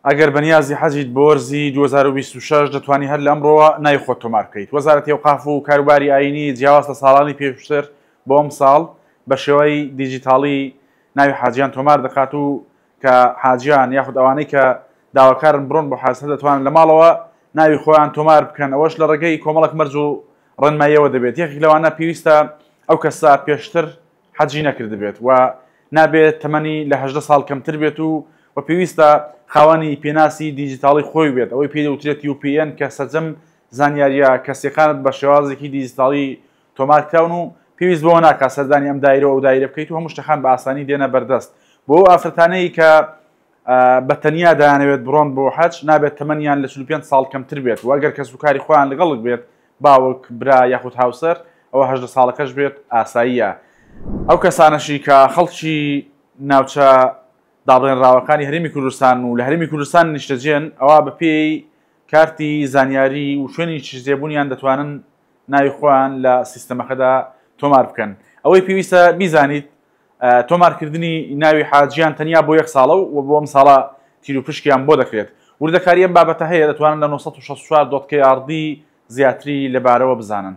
ئەگەر بەنیازی حەجیت بۆ وەرزی 2026 دەتوانی هەر لە ئەمڕۆوە ناوی خۆت تۆمار بکەیت. وەزارەتی ئەوقاف و کاروباری ئاینی جیاواز لە ساڵانی پێشتر بۆ ئەم ساڵ بە شێوەی دیجیتاڵی ناوی حاجیان تۆمار دەکات و کە حاجیان یاخود ئەوانەی کە داواکارن بڕۆن بۆ حاج دەتوانن لە ماڵەوە ناوی خۆیان تۆمار بکەن. ئەوەش لە ڕێگەی کۆمەڵێک مەرج و ڕێنماییەوە دەبێت. یەکێک لەوانە پێویستە ئەو کەسە پێشتر حەجی نەکرد بێت و نابێت تەمەنی لە 18 ساڵ کەمتر بێت و پێویستە خاوەنی پێناسی دیجیتاڵی خۆی بێت. ئەوەی پێدەوترێت UPN کە سەرجەم زانیاریە کەسێکانت بە شێوازێکی دیجیتاڵی تۆمارکراون و پێویست بۆ ناکات سەردانی ئەم دایرە و دایرە بکەیت و هەموو شتەکان بە ئاسانی دێنە بەردەست. بۆ ئافرەتانەی کە بە تەنیا دەیانەوێت بڕۆن بۆ حەج نابێت تەمەنیان لە 45 ساڵ کەمتر بێت و ئەگەر کەس و کاری خۆیان لەگەڵک بێت باوک برا یاخود هاوسەر ئەوە 18 ساڵەکەش بێت ئاساییە. ئەو کەسانەشی کە خەڵکی ناوچە دابڕێنراوەکانی هەرێمی کوردستان و لە هەرێمی کوردستان نیشتەجێن ئەوە بەپێی کارتی زانیاری و شوێنی چێبوونیان دەتوانن ناوی خۆیان لە سیستەمەکەدا تۆمار بکەن. ئەوەی پێویستە بیزانیت تۆمارکردنی ناوی حاجیان تەنیا بۆ 1 ساڵە و بۆ ئەم ساڵە تیر و پشکیان بۆ دەکرێت. وردەکاری ئەم بابەتە هەیە دەتوانن لە 964.kRD زیاتری لەبارەوە بزانن.